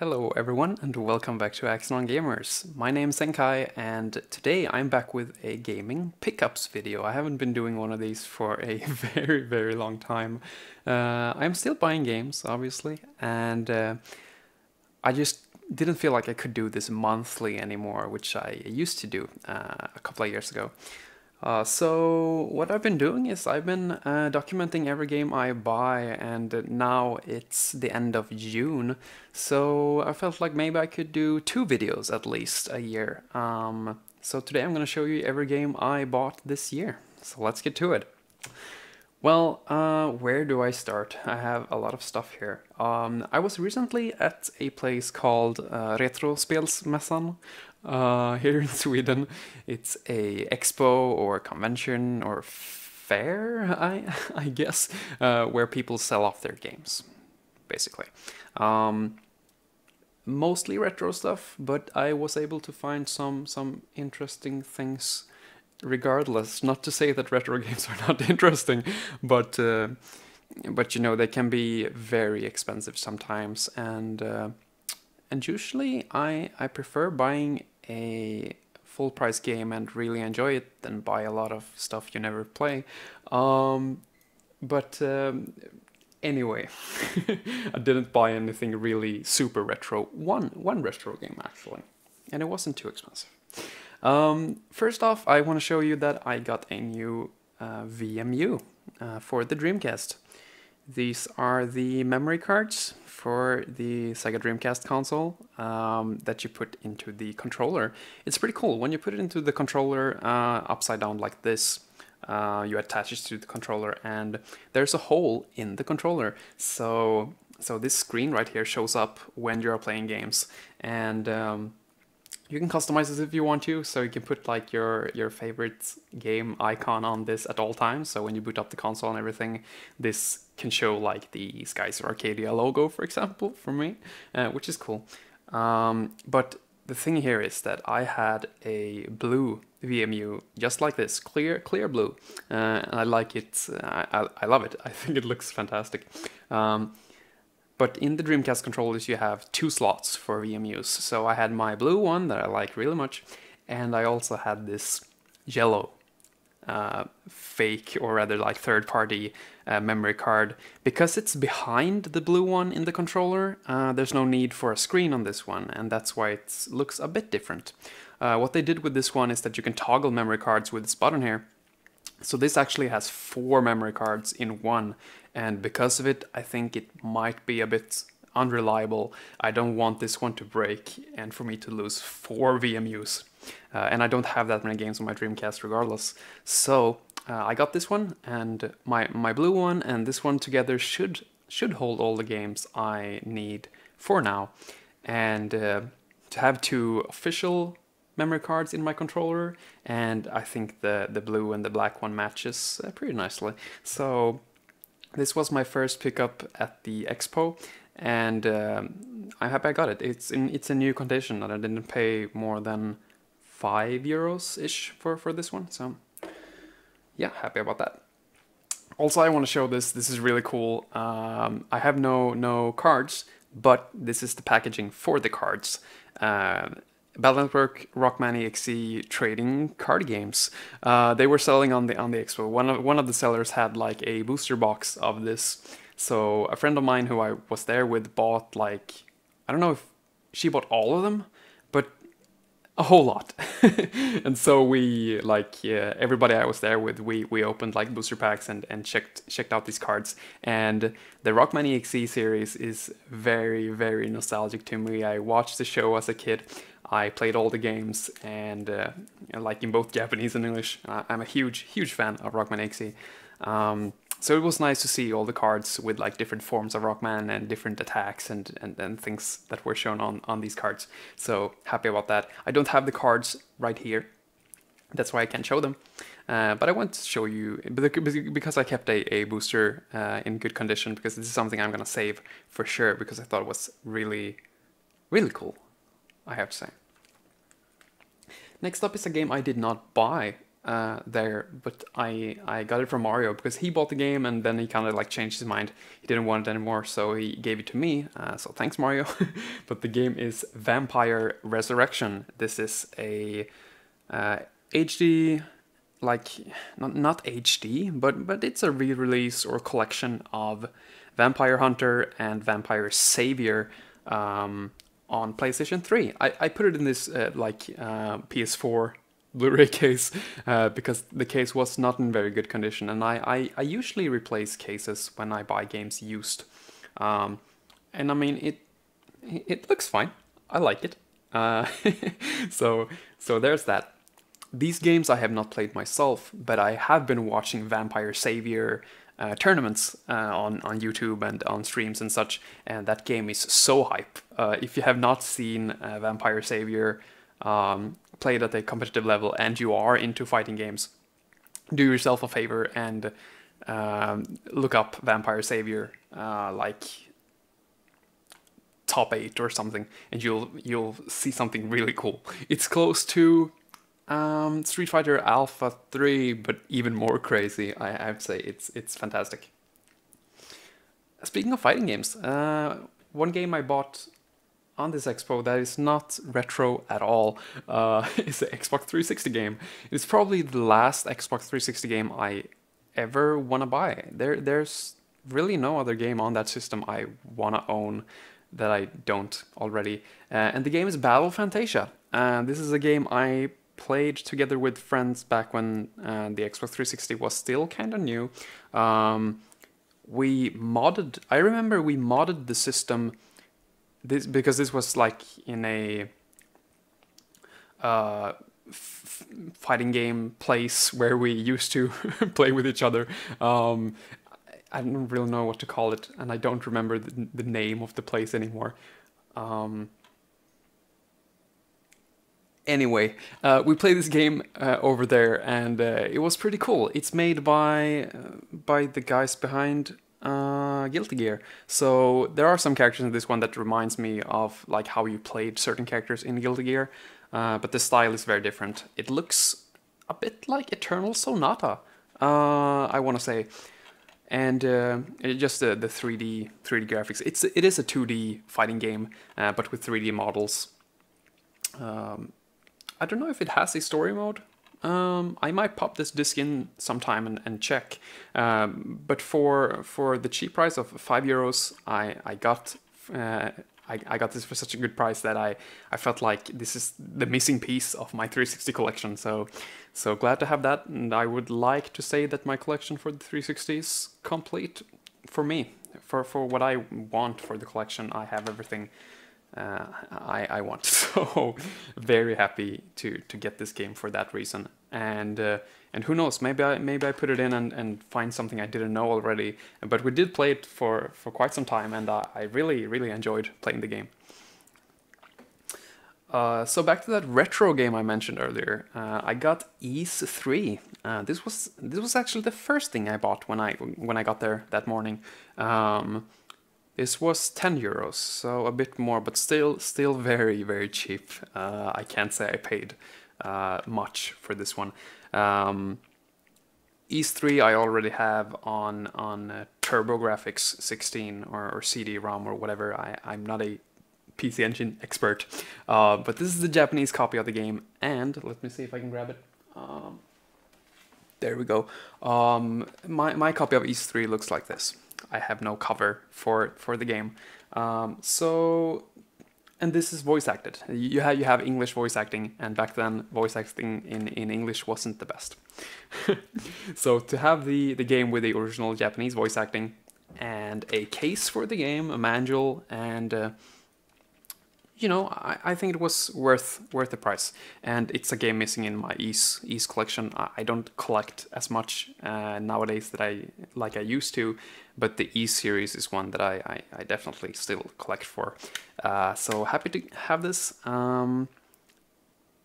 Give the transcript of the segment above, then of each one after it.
Hello everyone and welcome back to Axon Gamers. My name is Senkai and today I'm back with a gaming pickups video. I haven't been doing one of these for a very long time. I'm still buying games obviously and I just didn't feel like I could do this monthly anymore, which I used to do a couple of years ago. So what I've been doing is I've been documenting every game I buy, and now it's the end of June, so I felt like maybe I could do 2 videos at least a year. So today I'm gonna show you every game I bought this year. So let's get to it. Well, where do I start? I have a lot of stuff here. I was recently at a place called Retrospelsmässan here in Sweden. It's a expo or convention or fair, I guess, where people sell off their games, basically. Mostly retro stuff, but I was able to find some interesting things regardless. Not to say that retro games are not interesting, but you know they can be very expensive sometimes, and usually I prefer buying a full price game and really enjoy it than buy a lot of stuff you never play. But anyway, I didn't buy anything really super retro. One retro game actually, and it wasn't too expensive. First off, I want to show you that I got a new VMU for the Dreamcast. These are the memory cards for the Sega Dreamcast console that you put into the controller. It's pretty cool. When you put it into the controller upside down like this, you attach it to the controller and there's a hole in the controller. So this screen right here shows up when you're playing games, and you can customize this if you want to, so you can put like your favorite game icon on this at all times. So when you boot up the console and everything, this can show like the Skies Arcadia logo, for example, for me, which is cool. But the thing here is that I had a blue VMU just like this, clear blue, and I like it. I love it. I think it looks fantastic. But in the Dreamcast controllers you have 2 slots for VMUs. So I had my blue one that I like really much, and I also had this yellow fake, or rather like third-party memory card. Because it's behind the blue one in the controller, there's no need for a screen on this one, and that's why it looks a bit different. What they did with this one is that you can toggle memory cards with this button here. So this actually has 4 memory cards in one, and because of it, I think it might be a bit unreliable. I don't want this one to break and for me to lose 4 VMUs. And I don't have that many games on my Dreamcast regardless. So I got this one, and my blue one and this one together should hold all the games I need for now. And to have 2 official memory cards in my controller, and I think the blue and the black one matches pretty nicely. So this was my first pickup at the expo, and I'm happy I got it. It's in new condition, and I didn't pay more than €5 ish for this one. So yeah, happy about that. Also, I want to show this. This is really cool. I have no cards, but this is the packaging for the cards. Battle Network Rockman EXE trading card games. They were selling on the expo. One of the sellers had like a booster box of this. So a friend of mine who I was there with bought like, I don't know if she bought all of them, but a whole lot. And so we everybody I was there with, we opened like booster packs and checked out these cards. And the Rockman EXE series is very nostalgic to me. I watched the show as a kid. I played all the games, and like in both Japanese and English. I'm a huge fan of Rockman EXE. So it was nice to see all the cards with like different forms of Rockman and different attacks and things that were shown on these cards. So happy about that. I don't have the cards right here. That's why I can't show them. But I want to show you, because I kept a booster in good condition, because this is something I'm gonna save for sure, because I thought it was really cool, I have to say. Next up is a game I did not buy there, but I got it from Mario because he bought the game and then he kind of like changed his mind. He didn't want it anymore, so he gave it to me. So thanks, Mario. But the game is Vampire Resurrection. This is a HD, like not HD, but it's a re-release or collection of Vampire Hunter and Vampire Savior on PlayStation 3. I put it in this PS4 Blu-ray case because the case was not in very good condition, and I usually replace cases when I buy games used, and I mean it looks fine. I like it. So there's that. These games I have not played myself, but I have been watching Vampire Savior tournaments on YouTube and on streams and such, and that game is so hype. If you have not seen Vampire Savior played at a competitive level and you are into fighting games, do yourself a favor and look up Vampire Savior, like top 8 or something, and you'll see something really cool. It's close to Street Fighter Alpha 3, but even more crazy. I would say it's fantastic. Speaking of fighting games, one game I bought on this expo that is not retro at all is the Xbox 360 game. It's probably the last Xbox 360 game I ever want to buy. There's really no other game on that system I want to own that I don't already. And the game is Battle Fantasia. This is a game I played together with friends back when the Xbox 360 was still kind of new. We modded. I remember we modded the system. Because this was like in a fighting game place where we used to play with each other. I don't really know what to call it, and I don't remember the name of the place anymore. Anyway, we played this game over there, and it was pretty cool. It's made by the guys behind Guilty Gear. So there are some characters in this one that reminds me of like how you played certain characters in Guilty Gear, but the style is very different. It looks a bit like Eternal Sonata, I want to say, and just the 3D graphics. It is a 2D fighting game, but with 3D models. I don't know if it has a story mode. I might pop this disc in sometime and check. But for the cheap price of €5, I got this for such a good price that I felt like this is the missing piece of my 360 collection. So glad to have that, and I would like to say that my collection for the 360 is complete for me. For what I want for the collection, I have everything I want. So very happy to get this game for that reason. And who knows, maybe I put it in and find something I didn't know already. But we did play it for quite some time, and I really enjoyed playing the game. So back to that retro game I mentioned earlier. I got Ys 3. This was actually the first thing I bought when I got there that morning. This was €10, so a bit more, but still very cheap. I can't say I paid much for this one. Ys 3 I already have on TurboGrafx 16 or CD-ROM or whatever. I'm not a PC Engine expert, but this is the Japanese copy of the game, and let me see if I can grab it. There we go. My copy of Ys 3 looks like this. I have no cover for the game. And this is voice acted. You have English voice acting, and back then voice acting in English wasn't the best. So to have the game with the original Japanese voice acting and a case for the game, a manual, and I think it was worth the price. And it's a game missing in my Ys collection. I don't collect as much nowadays that I used to, but the Ys series is one that I definitely still collect for. So happy to have this.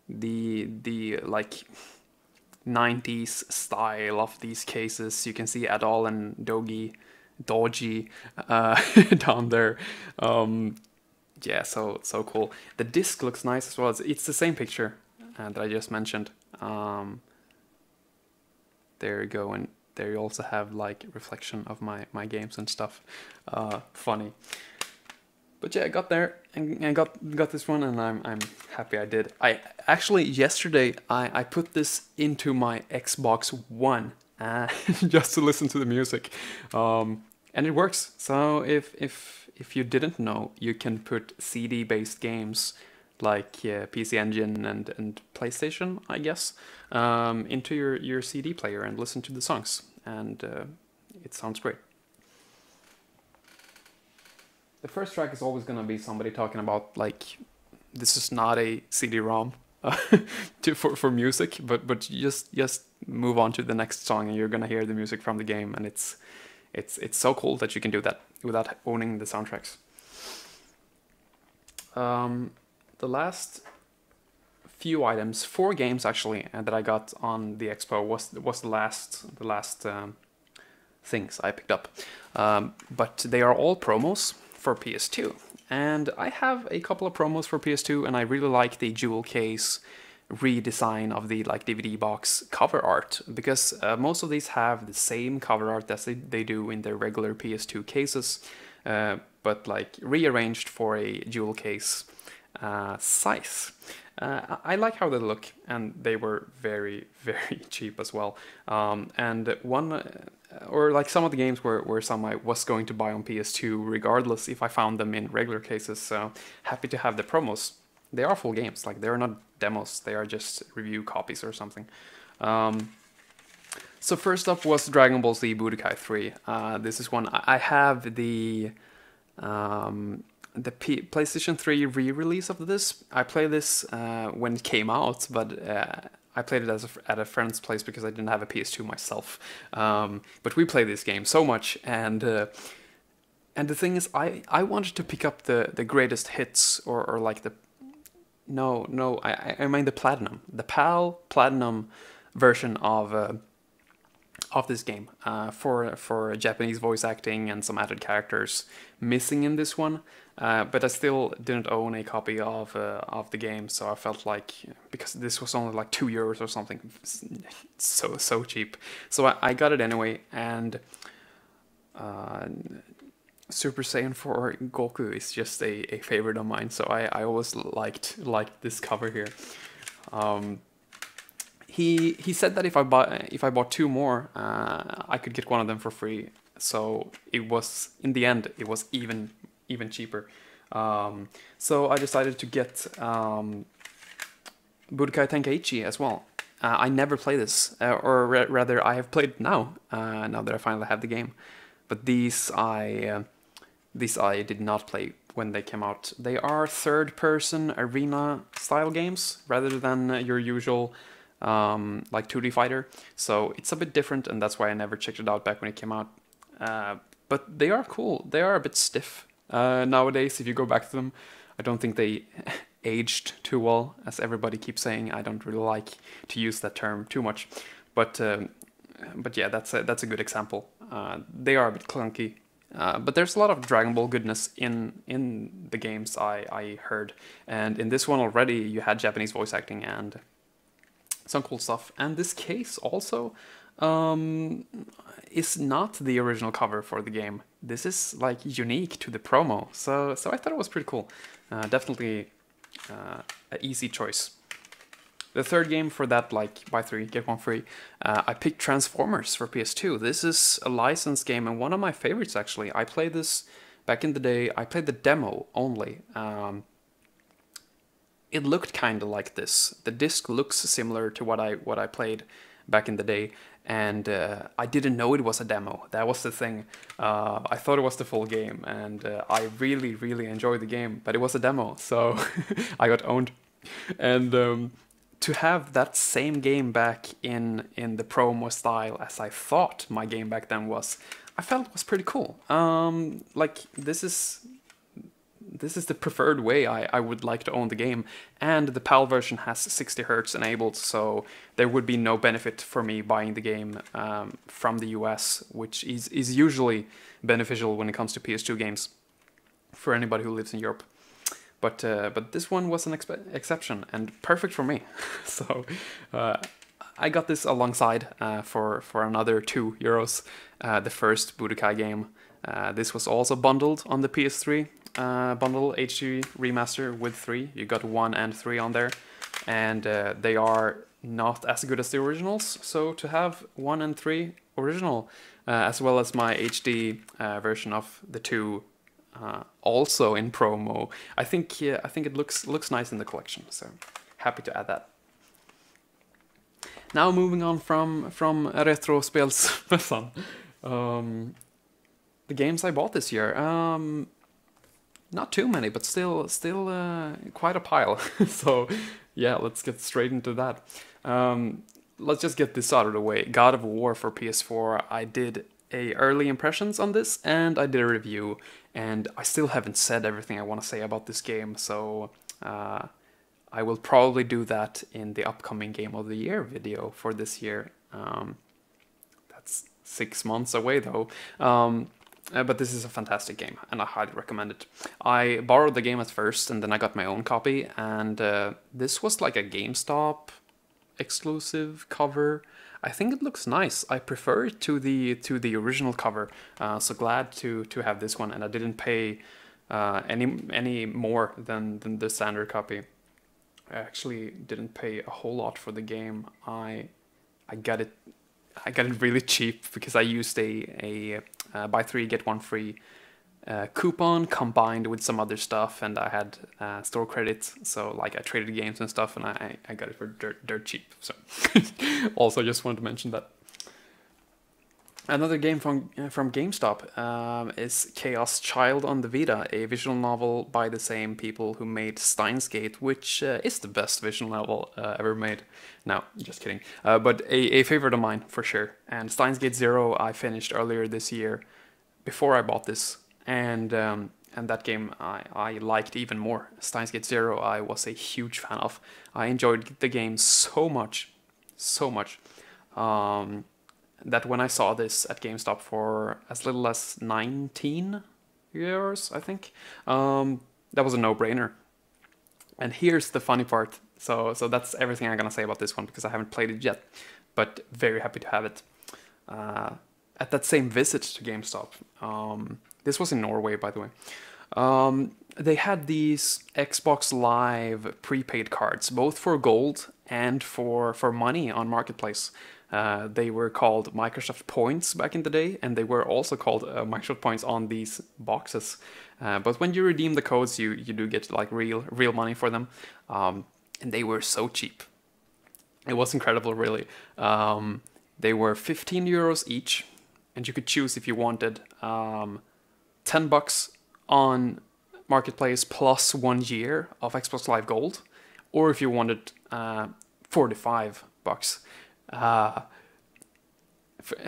The like 90s style of these cases. You can see Adol and Doji down there. Yeah, so cool. The disc looks nice as well. It's the same picture that I just mentioned. there you go, and there you also have like reflection of my games and stuff. Funny. But yeah, I got there and got this one, and I'm happy I did. I actually yesterday I put this into my Xbox One just to listen to the music, and it works. So if you didn't know, you can put CD based games like PC Engine and PlayStation, I guess, into your CD player and listen to the songs, and it sounds great. The first track is always gonna be somebody talking about like this is not a CD-ROM for music, but just move on to the next song and you're gonna hear the music from the game, and it's so cool that you can do that without owning the soundtracks. The last few items, 4 games actually, that I got on the expo was the last things I picked up, but they are all promos for PS2. And I have a couple of promos for PS2, and I really like the jewel case redesign of the like DVD box cover art, because most of these have the same cover art as they do in their regular PS2 cases, but like rearranged for a jewel case size. I like how they look, and they were very, very cheap as well. And one, or like some of the games were some I was going to buy on PS2 regardless if I found them in regular cases. So happy to have the promos. They are full games, like they're not demos, they are just review copies or something. So first up was Dragon Ball Z Budokai 3. This is one I have the PlayStation 3 re-release of this. I played this when it came out, but I played it at a friend's place because I didn't have a PS2 myself. But we played this game so much, and the thing is, I wanted to pick up the greatest hits, or like the I mean the platinum, the PAL platinum version of this game, for Japanese voice acting and some added characters missing in this one. But I still didn't own a copy of the game, so I felt like, because this was only like €2 or something, so cheap. So I got it anyway, and Super Saiyan 4 Goku is just a favorite of mine. So I always liked this cover here. He said that if I bought 2 more, I could get one of them for free. So it was, in the end, it was even cheaper. So I decided to get Budokai Tenkaichi as well. I never played this, or rather I have played now that I finally have the game. But these I did not play when they came out. They are third-person arena style games rather than your usual like 2D fighter. So it's a bit different, and that's why I never checked it out back when it came out. But they are cool. They are a bit stiff nowadays if you go back to them. I don't think they aged too well, as everybody keeps saying. I don't really like to use that term too much. But yeah, that's a good example. They are a bit clunky. But there's a lot of Dragon Ball goodness in the games I heard. And in this one already you had Japanese voice acting and some cool stuff. And this case also is not the original cover for the game. This is like unique to the promo. So I thought it was pretty cool. Definitely an easy choice. The third game for that, like buy 3 get 1 free, I picked Transformers for PS2. This is a licensed game and one of my favorites actually. I played this back in the day. I played the demo only. It looked kind of like this. The disc looks similar to what I played back in the day, and I didn't know it was a demo. That was the thing. I thought it was the full game, and I really enjoyed the game, but it was a demo, so I got owned. And to have that same game back in the promo style as I thought my game back then was, I felt was pretty cool. Like this is the preferred way I would like to own the game, and the PAL version has 60 Hz enabled, so there would be no benefit for me buying the game from the US, which is usually beneficial when it comes to PS2 games for anybody who lives in Europe. But this one was an exception and perfect for me. So I got this alongside for another €2. The first Budokai game. This was also bundled on the PS3 bundle HD remaster with 3. You got 1 and 3 on there, and they are not as good as the originals. So to have 1 and 3 original, as well as my HD version of the 2, also in promo, I think it looks nice in the collection. So happy to add that. Now moving on from Retrospelsmässan, the games I bought this year. Not too many, but still quite a pile. So yeah, let's get straight into that. Let's just get this out of the way. God of War for PS4. I did a early impressions on this, and I did a review, and I still haven't said everything I want to say about this game. So I will probably do that in the upcoming Game of the Year video for this year. That's 6 months away though. But this is a fantastic game, and I highly recommend it. I borrowed the game at first, and then I got my own copy, and this was like a GameStop exclusive cover. I think it looks nice. I prefer it to the original cover, so glad to have this one, and I didn't pay any more than the standard copy. I actually didn't pay a whole lot for the game. I got it really cheap because I used a buy 3 get 1 free coupon combined with some other stuff, and I had store credits, so like I traded games and stuff, and I got it for dirt cheap. So also just wanted to mention that. Another game from GameStop is Chaos Child on the Vita, a visual novel by the same people who made Steins Gate, which is the best visual novel ever made. No, just kidding. But a favorite of mine, for sure. And Steins Gate 0 I finished earlier this year, before I bought this. And that game I liked even more. Steins Gate 0 I was a huge fan of. I enjoyed the game so much. That when I saw this at GameStop for as little as €19, I think, that was a no-brainer. And here's the funny part. So that's everything I'm gonna say about this one, because I haven't played it yet, but very happy to have it. At that same visit to GameStop, this was in Norway, by the way, they had these Xbox Live prepaid cards, both for gold and for money on Marketplace. They were called Microsoft Points back in the day, and they were also called Microsoft Points on these boxes. But when you redeem the codes, you do get like real money for them, and they were so cheap. It was incredible, really. They were €15 each, and you could choose if you wanted $10 on Marketplace plus 1 year of Xbox Live Gold, or if you wanted $45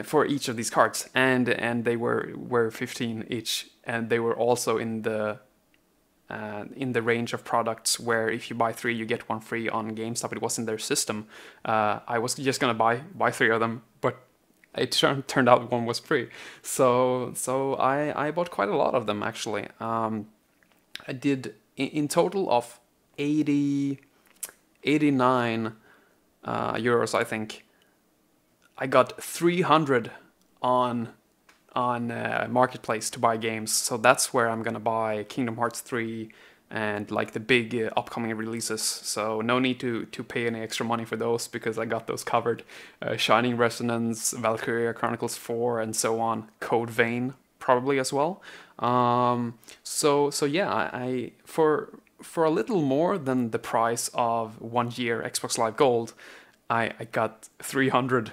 for each of these cards, and they were 15 each, and they were also in the range of products where if you buy 3 you get 1 free on GameStop. It was in their system. I was just gonna buy 3 of them, but it turned out 1 was free. So I bought quite a lot of them, actually. I did in total of 89 euros, I think. I got 300 on Marketplace to buy games, so that's where I'm gonna buy Kingdom Hearts 3 and like the big upcoming releases. So no need to pay any extra money for those, because I got those covered. Shining Resonance, Valkyria Chronicles 4, and so on. Code Vein probably as well. So yeah, I for a little more than the price of 1 year Xbox Live Gold, I got $300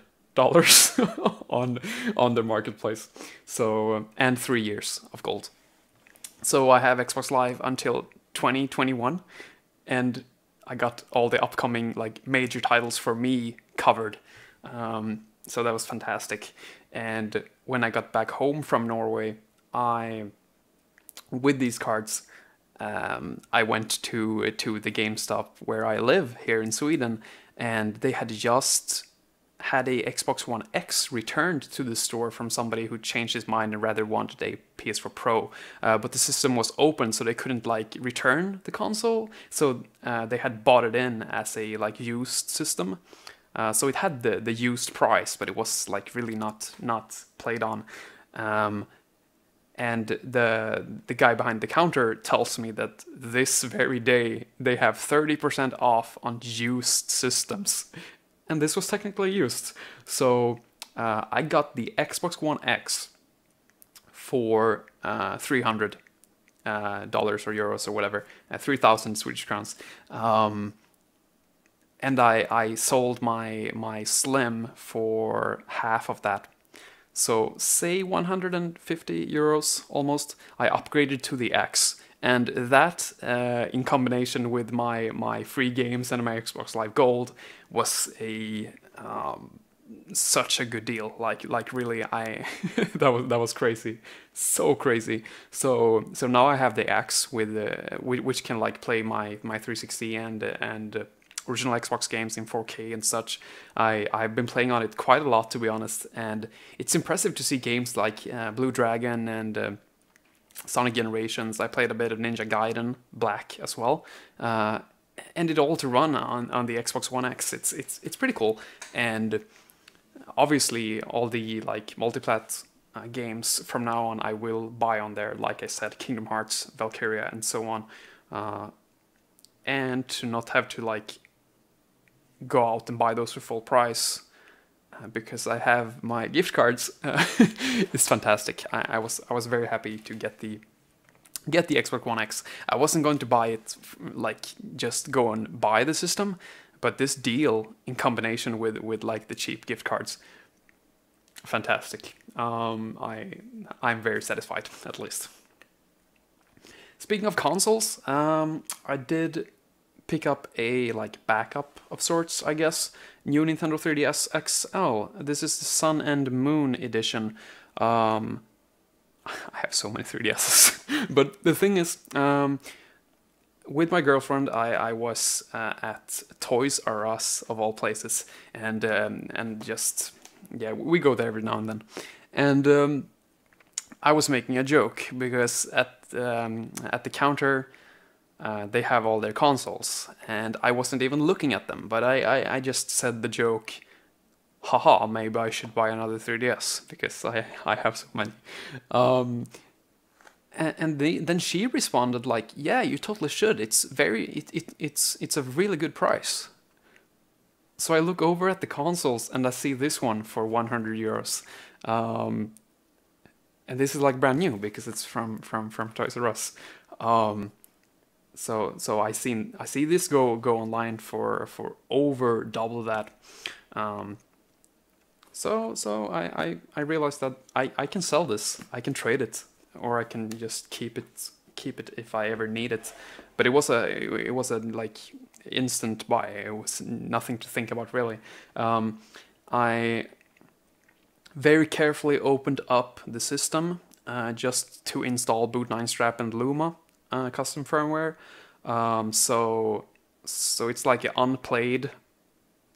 on the Marketplace. So and 3 years of gold. So I have Xbox Live until 2021, and I got all the upcoming like major titles for me covered. So that was fantastic. And when I got back home from Norway, with these cards, I went to the GameStop where I live here in Sweden, and they had just had a Xbox One X returned to the store from somebody who changed his mind and rather wanted a PS4 Pro. But the system was open, so they couldn't like return the console. So they had bought it in as a like used system. So it had the used price, but it was like really not played on. And the guy behind the counter tells me that this very day they have 30% off on used systems, and this was technically used. So I got the Xbox One X for $300 or euros or whatever, 3,000 Swedish crowns. And I sold my Slim for half of that. So say 150 euros almost. I upgraded to the X, and that in combination with my free games and my Xbox Live Gold was a such a good deal. Like really, I that was crazy, so crazy. So now I have the X with which can like play my 360 and original Xbox games in 4K and such. I've been playing on it quite a lot, to be honest, and it's impressive to see games like Blue Dragon and Sonic Generations. I played a bit of Ninja Gaiden Black as well, and it all to run on the Xbox One X. It's pretty cool, and obviously all the like multiplat games from now on I will buy on there. Like I said, Kingdom Hearts, Valkyria, and so on, and to not have to like go out and buy those for full price because I have my gift cards. It's fantastic. I was very happy to get the Xbox One X. I wasn't going to buy it like just go and buy the system, but this deal in combination with like the cheap gift cards, fantastic. I'm very satisfied, at least. Speaking of consoles, I did pick up a like backup of sorts, I guess. New Nintendo 3DS XL. This is the Sun and Moon edition. I have so many 3DSs, but the thing is, with my girlfriend, I was at Toys R Us of all places, and just yeah, we go there every now and then, and I was making a joke because at the counter. They have all their consoles, and I wasn't even looking at them, but I just said the joke, haha, maybe I should buy another 3DS, because I have so many. And then she responded like, yeah, you totally should, it's a really good price. So I look over at the consoles, and I see this one for 100 euros. And this is like brand new, because it's from Toys R Us. So I see this go online for over double that. So I realized that I can sell this. I can trade it, or I can just keep it if I ever need it. But it was a like instant buy. It was nothing to think about really. I very carefully opened up the system just to install Boot 9 Strap and Luma. Custom firmware, so it's like an unplayed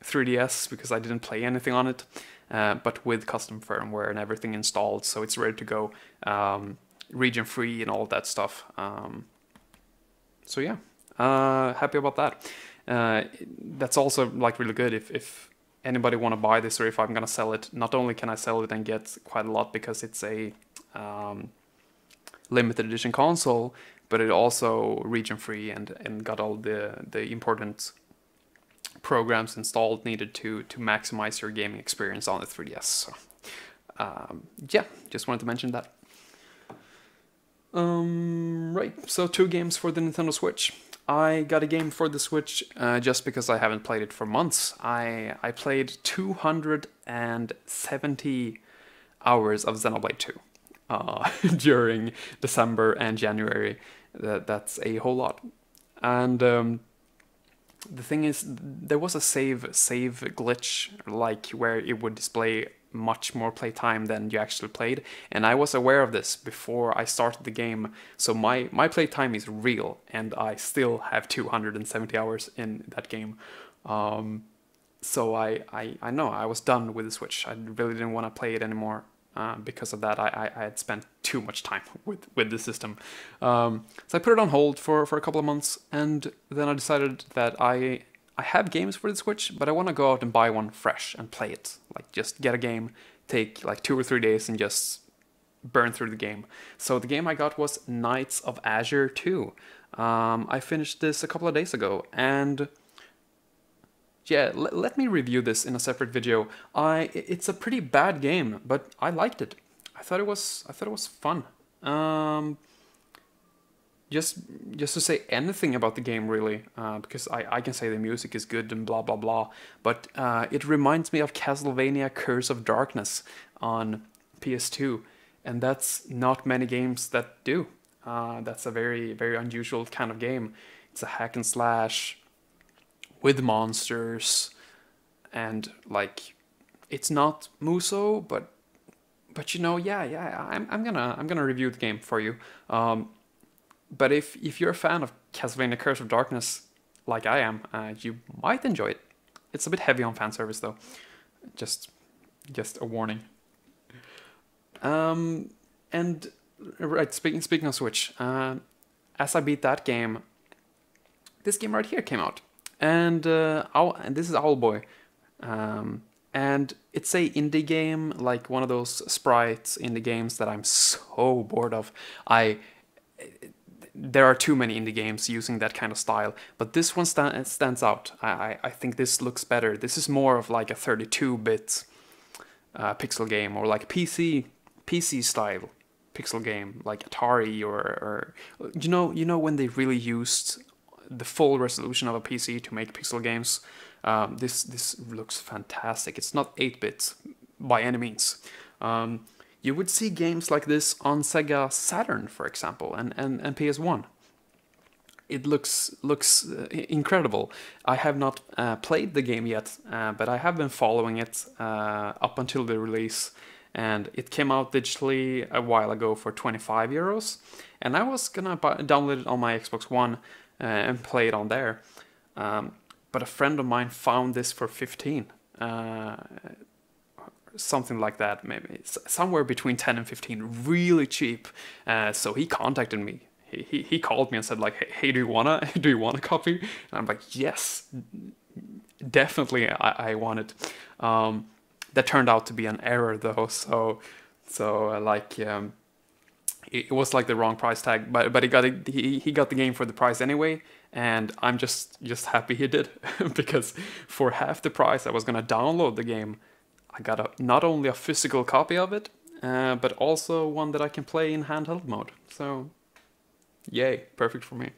3DS because I didn't play anything on it, but with custom firmware and everything installed, so it's ready to go, region free and all that stuff. So yeah, happy about that. That's also like really good if anybody want to buy this, or if I'm gonna sell it. Not only can I sell it and get quite a lot because it's a limited edition console, but it also region free and got all the important programs installed needed to maximize your gaming experience on the 3DS. So, yeah, just wanted to mention that. Right, so 2 games for the Nintendo Switch. I got a game for the Switch just because I haven't played it for months. I played 270 hours of Xenoblade 2 during December and January. That's a whole lot. And the thing is, there was a save glitch, like where it would display much more playtime than you actually played, and I was aware of this before I started the game, so my playtime is real, and I still have 270 hours in that game. So I know I was done with the Switch. I really didn't want to play it anymore. Because of that, I had spent too much time with the system. So I put it on hold for a couple of months, and then I decided that I I have games for the Switch, but I want to go out and buy one fresh and play it. Like just get a game, take like 2 or 3 days and just burn through the game. So the game I got was Knights of Azure 2. I finished this a couple of days ago, and yeah, let me review this in a separate video. It's a pretty bad game, but I liked it. I thought it was fun. Just to say anything about the game really, because I can say the music is good and blah blah blah, but it reminds me of Castlevania Curse of Darkness on PS2, and that's not many games that do. That's a very very unusual kind of game. It's a hack and slash with monsters, and like it's not Muso, but you know, yeah, I'm gonna review the game for you. But if you're a fan of Castlevania Curse of Darkness, like I am, you might enjoy it. It's a bit heavy on fan service though. Just a warning. And right, speaking of Switch, as I beat that game, this game right here came out, and this is Owlboy, and it's a indie game, like one of those sprites indie games that I'm so bored of. There are too many indie games using that kind of style, but this one stands out. I think this looks better. This is more of like a 32-bit pixel game, or like PC style pixel game, like Atari or you know when they really used the full resolution of a PC to make pixel games. This looks fantastic. It's not 8-bit by any means. You would see games like this on Sega Saturn, for example, and PS1. It looks incredible. I have not played the game yet, but I have been following it up until the release, and it came out digitally a while ago for 25 euros, and I was gonna download it on my Xbox One and play it on there, but a friend of mine found this for 15. Something like that, maybe somewhere between 10 and 15, really cheap. So he contacted me. He called me and said like, hey, do you want a copy? And I'm like, yes, definitely, I want it. That turned out to be an error though. So it was like the wrong price tag, but he got the game for the price anyway, and I'm just happy he did because for half the price I was gonna download the game. I got not only a physical copy of it, but also one that I can play in handheld mode. So, yay, perfect for me.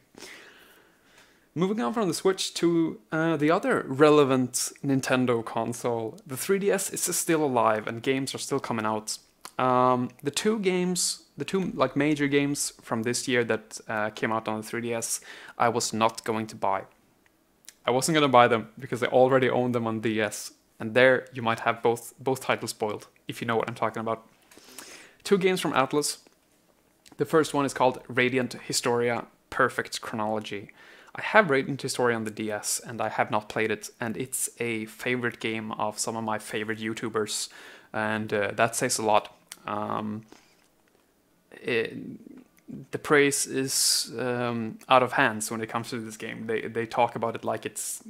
Moving on from the Switch to the other relevant Nintendo console, the 3DS is still alive and games are still coming out. The two like major games from this year that came out on the 3DS, I was not going to buy. I wasn't gonna buy them because I already owned them on DS. And there you might have both titles spoiled, if you know what I'm talking about. Two games from Atlas. The first one is called Radiant Historia Perfect Chronology. I have Radiant Historia on the DS, and I have not played it, and it's a favorite game of some of my favorite YouTubers, and that says a lot. The praise is out of hands when it comes to this game. They talk about it like it's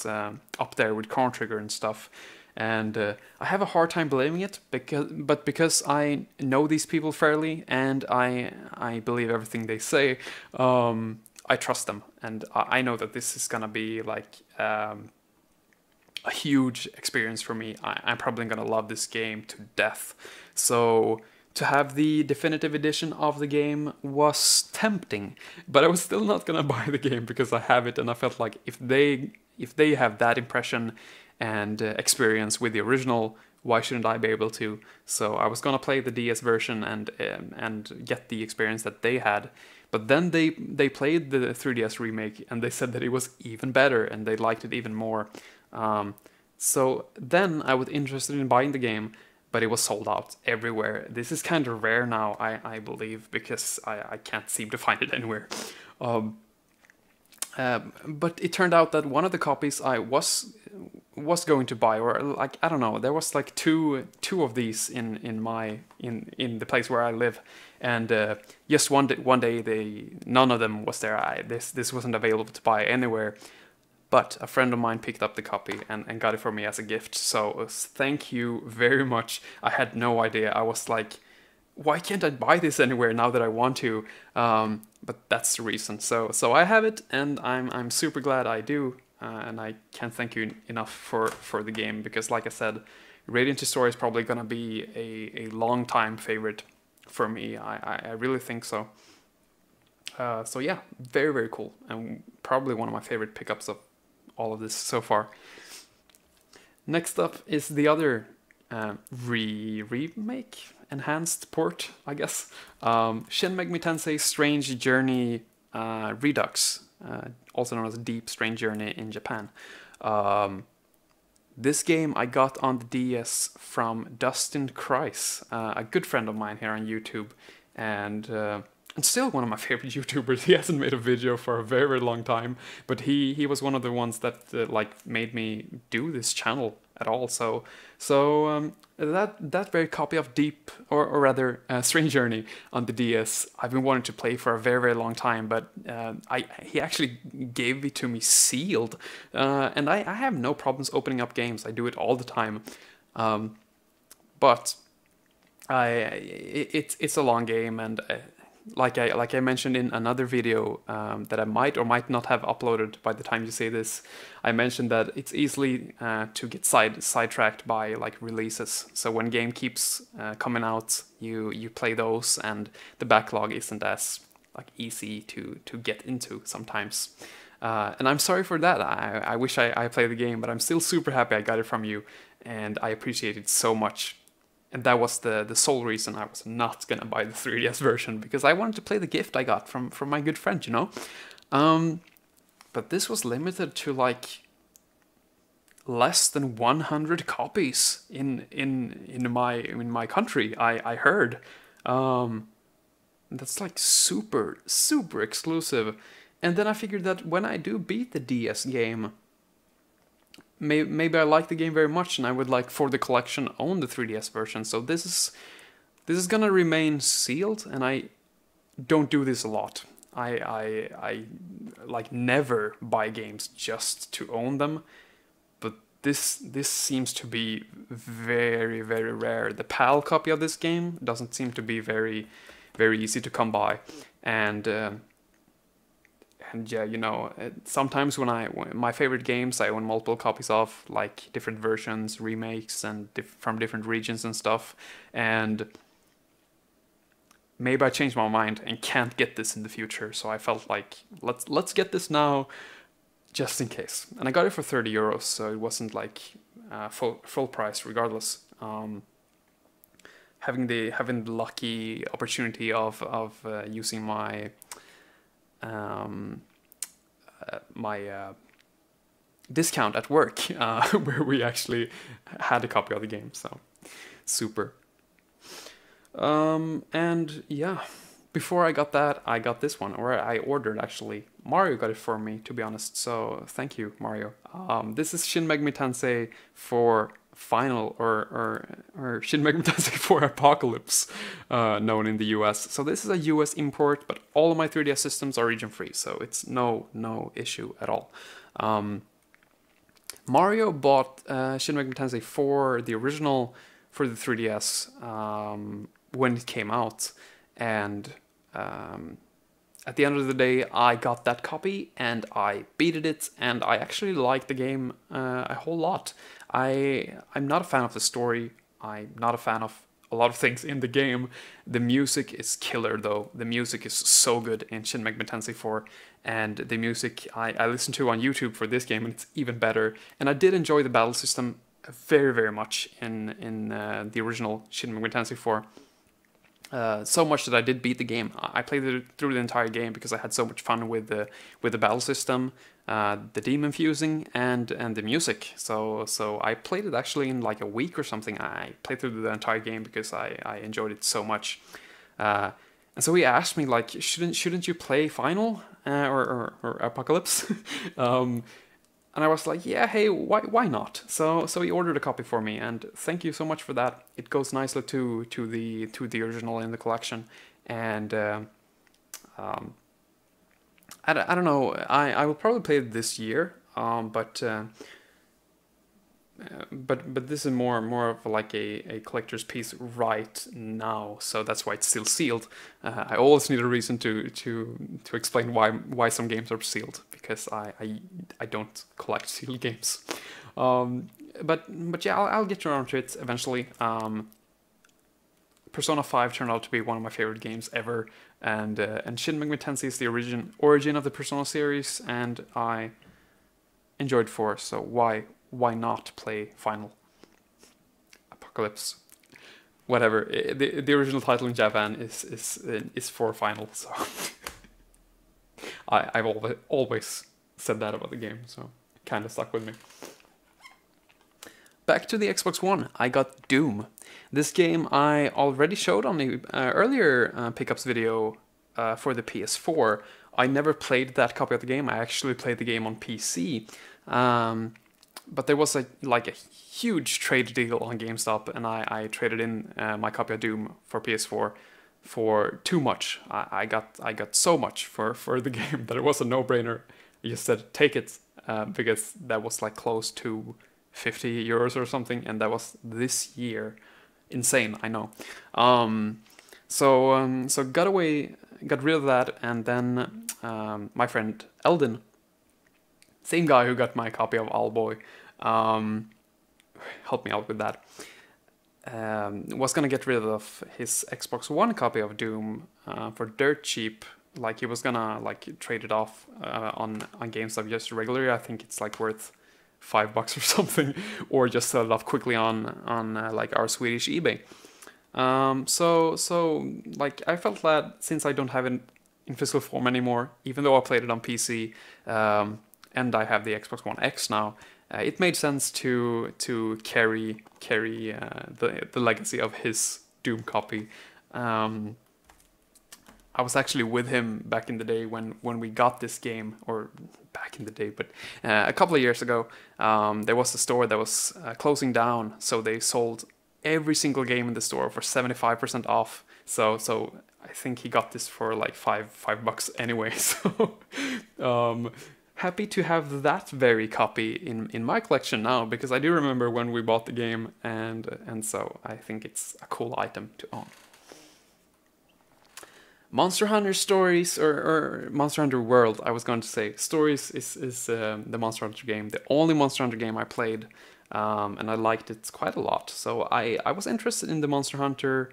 up there with Chrono Trigger and stuff, and I have a hard time believing it because I know these people fairly and I believe everything they say. I trust them, and I know that this is gonna be like a huge experience for me. I'm probably gonna love this game to death. So to have the definitive edition of the game was tempting, but I was still not gonna buy the game because I have it, and I felt like if they have that impression and experience with the original, why shouldn't I be able to? So I was gonna play the DS version and get the experience that they had. But then they played the 3DS remake and they said that it was even better and they liked it even more. So then I was interested in buying the game, but it was sold out everywhere. This is kind of rare now, I believe, because I can't seem to find it anywhere. But it turned out that one of the copies I was going to buy, or like I don't know, there was like two of these in the place where I live, and just one day none of them was there. This wasn't available to buy anywhere. but a friend of mine picked up the copy and got it for me as a gift. So thank you very much. I had no idea. I was like, why can't I buy this anywhere now that I want to? But that's the reason. So I have it, and I'm super glad I do. And I can't thank you enough for the game, because like I said, Radiant Historia is probably gonna be a long time favorite for me. I really think so. So yeah, very, very cool, and probably one of my favorite pickups of all of this so far. Next up is the other remake, enhanced port, I guess. Shin Megami Tensei Strange Journey Redux, also known as Deep Strange Journey in Japan. This game I got on the DS from Dustin Kreis, a good friend of mine here on YouTube, and still one of my favorite YouTubers. He hasn't made a video for a very, very long time, but he was one of the ones that like made me do this channel at all. So that very copy of Deep, or rather Strange Journey on the DS, I've been wanting to play for a very, very long time, but he actually gave it to me sealed, and I have no problems opening up games. I do it all the time, but it's a long game, and like I mentioned in another video that I might or might not have uploaded by the time you see this, I mentioned that it's easily to get sidetracked by like releases. So when game keeps coming out, you play those, and the backlog isn't as like easy to get into sometimes. And I'm sorry for that. I wish I played the game, but I'm still super happy I got it from you, and I appreciate it so much. And that was the sole reason I was not gonna buy the 3DS version, because I wanted to play the gift I got from my good friend, you know? But this was limited to like less than 100 copies in my country, I heard. That's like super, super exclusive. And then I figured that when I do beat the DS game, maybe I like the game very much, and I would like for the collection own the 3DS version. So this is gonna remain sealed, and I don't do this a lot. I like never buy games just to own them, but this seems to be very, very rare. The PAL copy of this game doesn't seem to be very, very easy to come by, and yeah, you know, sometimes when my favorite games I own multiple copies of, like different versions, remakes, and from different regions and stuff, and maybe I changed my mind and can't get this in the future, so I felt like let's get this now, just in case. And I got it for 30 euros, so it wasn't like full price regardless. Having the lucky opportunity of using my discount at work, where we actually had a copy of the game, so super. And yeah, before I got that, I got this one, or I ordered actually. Mario got it for me, to be honest, so thank you, Mario. This is Shin Megami Tensei for Final, or Shin Megami Tensei 4 Apocalypse, known in the US. So this is a US import, but all of my 3DS systems are region free, so it's no issue at all. Mario bought Shin Megami Tensei 4, the original, for the 3DS when it came out, and at the end of the day, I got that copy and I beated it, and I actually liked the game a whole lot. I'm not a fan of the story. I'm not a fan of a lot of things in the game. The music is killer, though. The music is so good in Shin Megami Tensei 4, and the music I listened to on YouTube for this game, and it's even better. And I did enjoy the battle system very, very much in the original Shin Megami Tensei 4. So much that I did beat the game. I played it through the entire game because I had so much fun with the battle system, the demon fusing, and the music. So I played it actually in like a week or something. I played through the entire game because I enjoyed it so much. And so he asked me like, shouldn't you play Final or Apocalypse? And I was like, yeah, hey, why not? So he ordered a copy for me, and thank you so much for that. It goes nicely to the original in the collection, and I don't know. I will probably play it this year. But this is more of like a collector's piece right now, so that's why it's still sealed. I always need a reason to explain why some games are sealed, because I don't collect sealed games. But yeah, I'll get around to it eventually. Persona 5 turned out to be one of my favorite games ever, and Shin Megami Tensei is the origin of the Persona series, and I enjoyed 4, so why not play Final Apocalypse? Whatever. The original title in Japan is for Final, so I've always said that about the game, so it kind of stuck with me. Back to the Xbox One, I got Doom. This game I already showed on the earlier pickups video for the PS4. I never played that copy of the game. I actually played the game on PC. But there was a huge trade deal on GameStop, and I traded in my copy of Doom for PS4 for too much. I got so much for the game that it was a no-brainer. I just said take it because that was like close to 50 euros or something, and that was this year. Insane, I know. So got rid of that, and then my friend Eldon, same guy who got my copy of Owlboy, helped me out with that. Was gonna get rid of his Xbox One copy of Doom for dirt cheap. Like he was gonna trade it off on GameStop just regularly. I think it's like worth $5 or something, or just sell it off quickly on like our Swedish eBay. So like I felt that since I don't have it in physical form anymore, even though I played it on PC, and I have the Xbox One X now, it made sense to carry the legacy of his Doom copy. I was actually with him back in the day when we got this game, or back in the day, but a couple of years ago, there was a store that was closing down, so they sold every single game in the store for 75% off. So I think he got this for like $5 anyway. So happy to have that very copy in my collection now, because I do remember when we bought the game, and so I think it's a cool item to own. Monster Hunter Stories, or Monster Hunter World, I was going to say. Stories is the Monster Hunter game, the only Monster Hunter game I played, and I liked it quite a lot. So I was interested in the Monster Hunter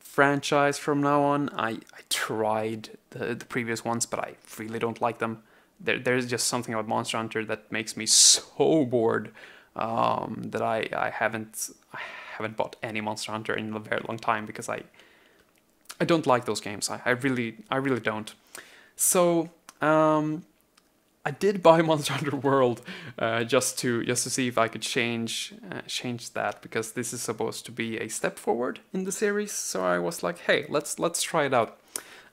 franchise from now on. I tried the previous ones, but I really don't like them. There's just something about Monster Hunter that makes me so bored that I haven't bought any Monster Hunter in a very long time, because I don't like those games. I really don't. So I did buy Monster Hunter World just to see if I could change that, because this is supposed to be a step forward in the series. So I was like, hey, let's try it out.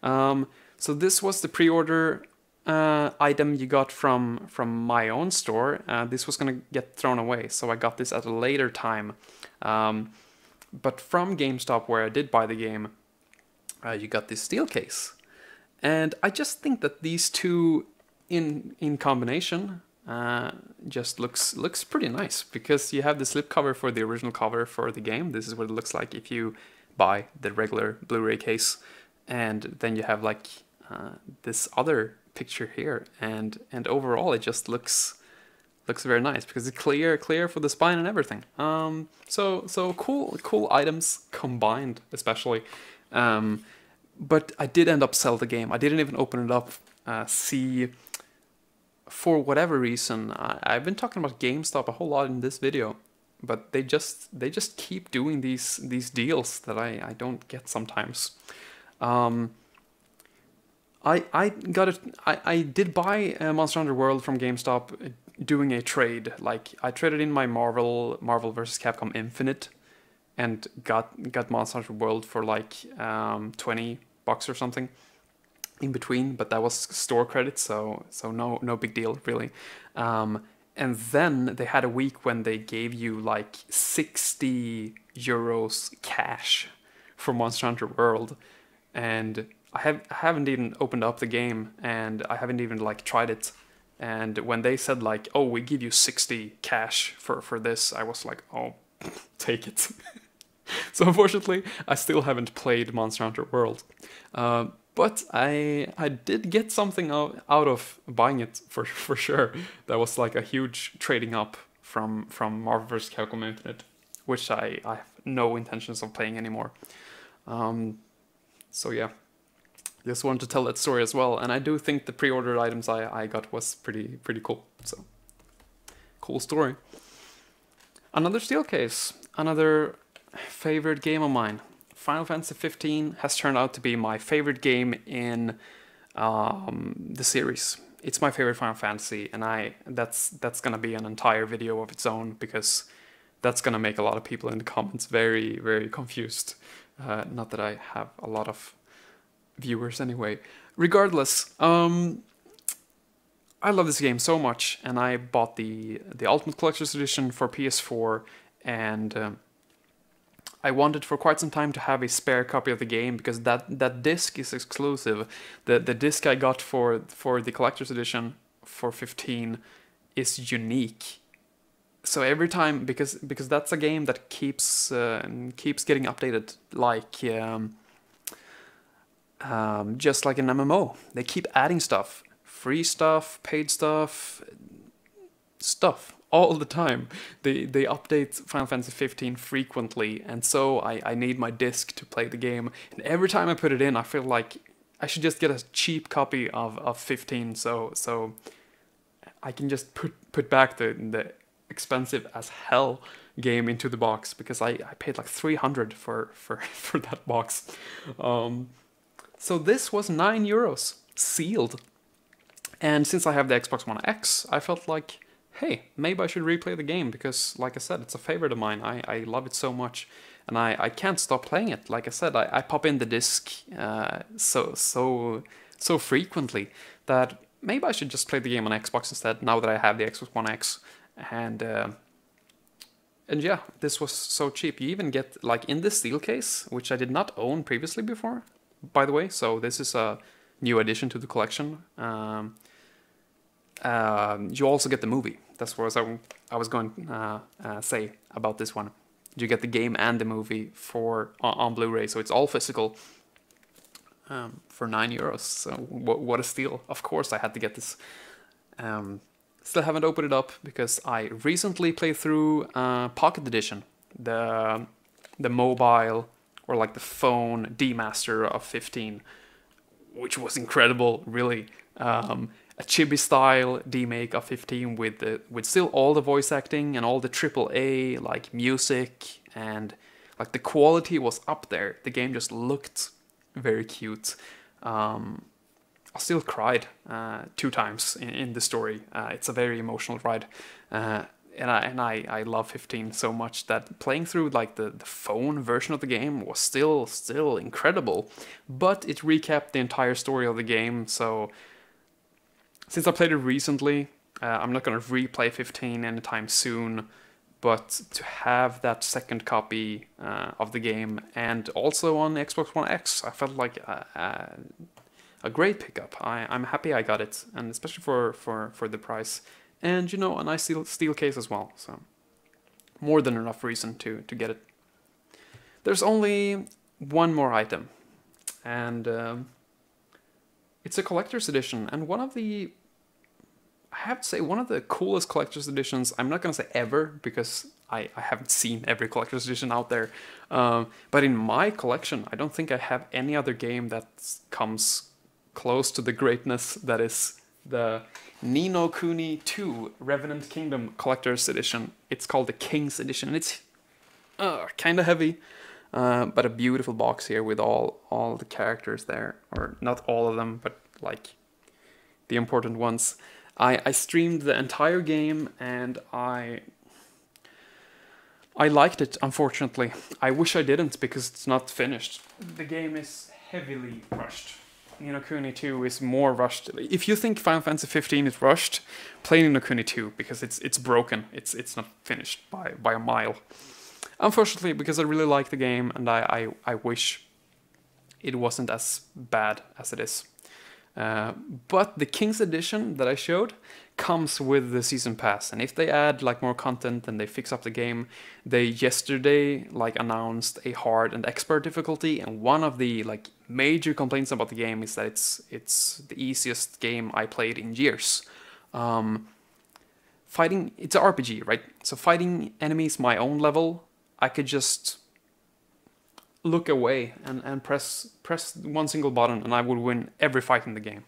So this was the pre-order item you got from my own store. This was gonna get thrown away, so I got this at a later time. But from GameStop, where I did buy the game, you got this steel case, and I just think that these two in combination just looks pretty nice, because you have the slipcover for the original cover for the game. This is what it looks like if you buy the regular Blu-ray case, and then you have like this other picture here, and overall it just looks very nice, because it's clear for the spine and everything. So cool items combined, especially. But I did end up selling the game. I didn't even open it up. See, for whatever reason, I've been talking about GameStop a whole lot in this video, but they just keep doing these deals that I don't get sometimes. I did buy Monster Hunter World from GameStop doing a trade. Like I traded in my Marvel vs. Capcom Infinite, and got Monster Hunter World for like $20 or something in between, but that was store credit, so no big deal really. And then they had a week when they gave you like 60 euros cash for Monster Hunter World, and I haven't even opened up the game, and I haven't even like tried it And when they said like, "Oh, we give you 60 cash for this," I was like, "Oh, take it." So unfortunately, I still haven't played Monster Hunter World, but I did get something out of buying it for sure. That was like a huge trading up from Marvel vs. Capcom Infinite, which I have no intentions of playing anymore. So yeah, just wanted to tell that story as well, and I do think the pre-ordered items I got was pretty cool. So cool story. Another steel case, another favorite game of mine. Final Fantasy 15 has turned out to be my favorite game in the series. It's my favorite Final Fantasy, and that's gonna be an entire video of its own, because that's gonna make a lot of people in the comments very confused. Not that I have a lot of viewers anyway. Regardless, I love this game so much, and I bought the Ultimate Collector's Edition for PS4, and I wanted for quite some time to have a spare copy of the game, because that disc is exclusive. The disc I got for the Collector's Edition for 15 is unique. So every time, because that's a game that keeps getting updated, like just like an MMO. They keep adding stuff, free stuff, paid stuff, all the time. They update Final Fantasy 15 frequently, and so I need my disc to play the game. And every time I put it in, I feel like I should just get a cheap copy of 15, so I can just put back the expensive as hell game into the box, because I paid like 300 for that box. So this was €9 sealed, and since I have the Xbox One X, I felt like, hey, maybe I should replay the game, because like I said, it's a favorite of mine. I love it so much, and I can't stop playing it. Like I said, I pop in the disc so frequently that maybe I should just play the game on Xbox instead, now that I have the Xbox One X. And yeah, this was so cheap. You even get, like, in this steel case, which I did not own previously before, by the way, so this is a new addition to the collection. You also get the movie. That's what I was going to say about this one. You get the game and the movie on Blu-ray, so it's all physical for €9. So what a steal! Of course, I had to get this. Still haven't opened it up because I recently played through Pocket Edition, the mobile, or like the phone demaster of 15, which was incredible, really. A chibi style demake of 15 with still all the voice acting and all the AAA like music, and like the quality was up there. The game just looked very cute. I still cried 2 times in the story. It's a very emotional ride, and I love 15 so much that playing through like the phone version of the game was still incredible. But it recapped the entire story of the game. So since I played it recently, I'm not gonna replay 15 anytime soon. But to have that second copy of the game, and also on Xbox One X, I felt like a great pickup. I'm happy I got it, and especially for the price, and a nice steel case as well. So more than enough reason to get it. There's only one more item, and it's a collector's edition, and I have to say, one of the coolest collector's editions. I'm not gonna say ever, because I haven't seen every collector's edition out there, but in my collection, I don't think I have any other game that comes close to the greatness that is the Ni no Kuni 2 Revenant Kingdom Collector's Edition. It's called the King's Edition, and it's kind of heavy, but a beautiful box here with all the characters there, or not all of them, but like the important ones. I streamed the entire game, and I liked it, unfortunately. I wish I didn't, because it's not finished. The game is heavily rushed. Ni no Kuni 2 is more rushed. If you think Final Fantasy 15 is rushed, play Ni no Kuni 2, because it's broken. It's not finished by a mile. Unfortunately, because I really like the game, and I wish it wasn't as bad as it is. But the King's Edition that I showed comes with the season pass, and if they add like more content and they fix up the game, they yesterday like announced a hard and expert difficulty, and one of the like major complaints about the game is that it's the easiest game I played in years. Fighting, it's an RPG, right? So fighting enemies my own level, I could just look away and press one single button and I would win every fight in the game.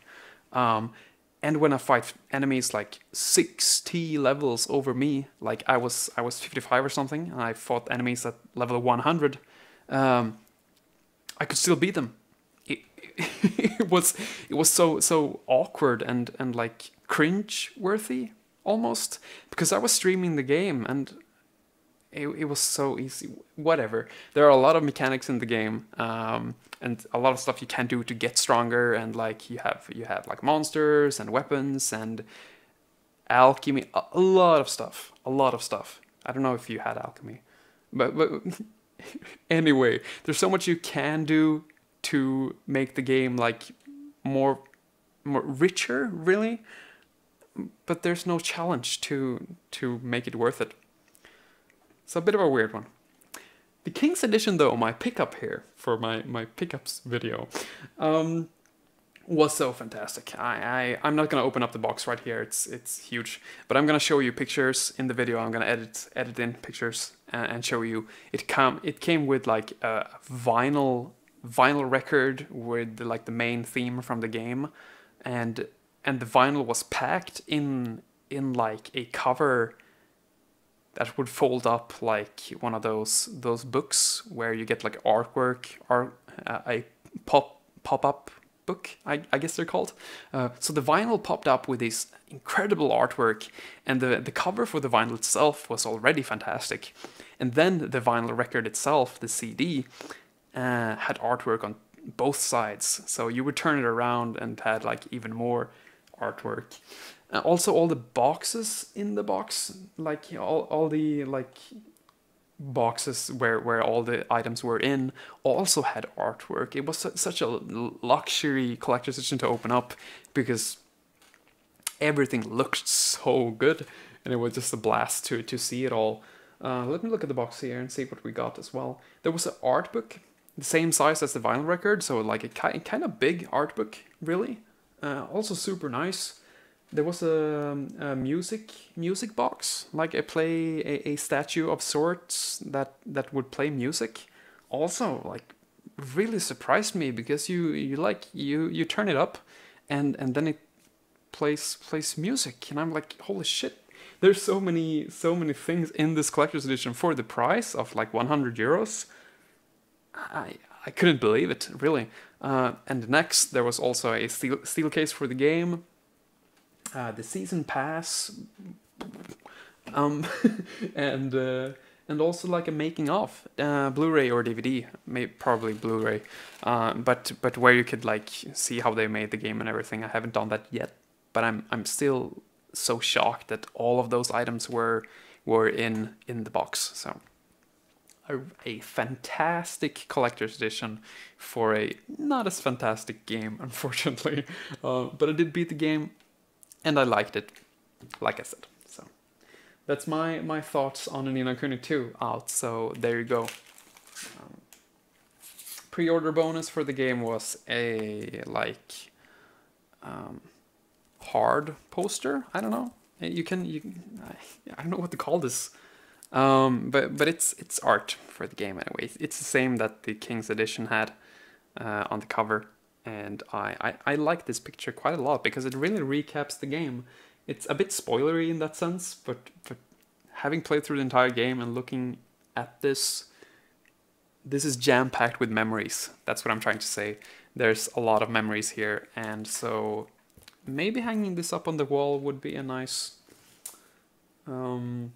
And when I fight enemies like 60 levels over me, like I was 55 or something, and I fought enemies at level 100, I could still beat them. It was so awkward and like cringe worthy almost, because I was streaming the game and it was so easy. Whatever. There are a lot of mechanics in the game, and a lot of stuff you can do to get stronger. And like you have like monsters and weapons and alchemy. A lot of stuff. A lot of stuff. I don't know if you had alchemy, but anyway, there's so much you can do to make the game like more richer, really. But there's no challenge to make it worth it. It's a bit of a weird one. The King's Edition, though, my pickup here for my pickups video, was so fantastic. I'm not gonna open up the box right here. It's huge, but I'm gonna show you pictures in the video. I'm gonna edit in pictures and show you. It came with like a vinyl record with like the main theme from the game, and the vinyl was packed in like a cover that would fold up like one of those books where you get like artwork or a pop-up book, I guess they're called. So the vinyl popped up with this incredible artwork, and the cover for the vinyl itself was already fantastic. And then the vinyl record itself, the CD, had artwork on both sides. So you would turn it around and had like even more artwork. Also, all the boxes in the box, like all the like boxes where all the items were in, also had artwork. It was such a luxury collector's edition to open up because everything looked so good, and it was just a blast to see it all. Let me look at the box here and see what we got as well. There was an art book, the same size as the vinyl record, so like a kind of big art book, really. Also super nice. There was a music box, like a statue of sorts that would play music. Also, like, really surprised me because you turn it up, and then it plays music, and I'm like, holy shit! There's so many things in this collector's edition for the price of like 100 euros. I couldn't believe it, really. And next, there was also a steel case for the game. The season pass, and also like a making of Blu-ray or DVD, probably Blu-ray, but where you could like see how they made the game and everything. I haven't done that yet, but I'm still so shocked that all of those items were in the box. So a fantastic collector's edition for a not as fantastic game, unfortunately, but I did beat the game. And I liked it, like I said. So that's my thoughts on Ni no Kuni 2 out. So there you go. Pre-order bonus for the game was a like hard poster. I don't know. You can I don't know what to call this. But it's art for the game anyway. It's the same that the King's Edition had on the cover. And I like this picture quite a lot because it really recaps the game. It's a bit spoilery in that sense, but having played through the entire game and looking at this is jam-packed with memories. That's what I'm trying to say. There's a lot of memories here, and so maybe hanging this up on the wall would be a nice thing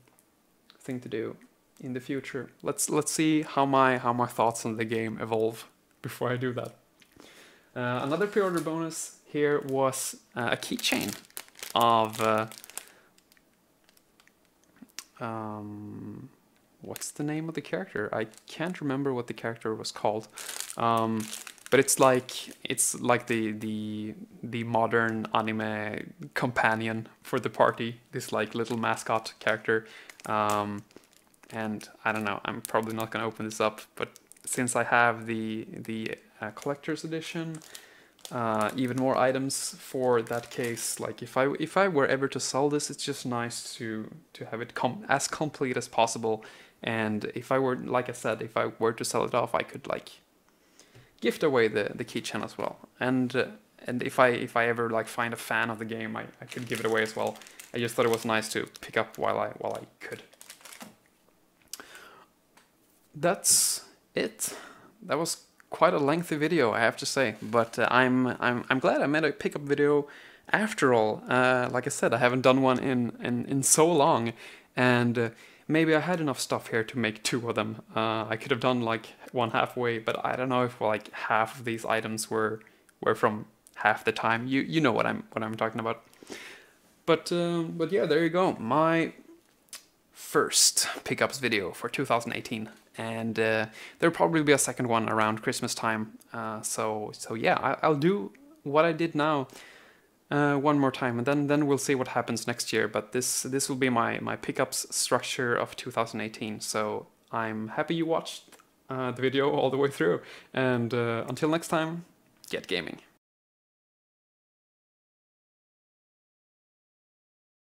to do in the future. Let's see how my thoughts on the game evolve before I do that. Another pre-order bonus here was a keychain of what's the name of the character? I can't remember what the character was called. but it's like the modern anime companion for the party. This like little mascot character, and I don't know. I'm probably not gonna open this up, but since I have the collector's edition, even more items for that case. Like if I were ever to sell this, it's just nice to have it as complete as possible. And if I were, like I said, if I were to sell it off, I could like gift away the keychain as well. And if I ever like find a fan of the game, I could give it away as well. I just thought it was nice to pick up while I could. That's it. That was quite a lengthy video, I have to say, but I'm glad I made a pickup video after all. Like I said, I haven't done one in so long, and maybe I had enough stuff here to make 2 of them. I could have done like one halfway, but I don't know if like half of these items were from half the time. You know what I'm talking about. But yeah, there you go. My first pickups video for 2018, and there'll probably be a second one around Christmas time. So yeah, I'll do what I did now one more time, and then we'll see what happens next year. But this will be my pickups structure of 2018. So I'm happy you watched the video all the way through, and until next time, get gaming.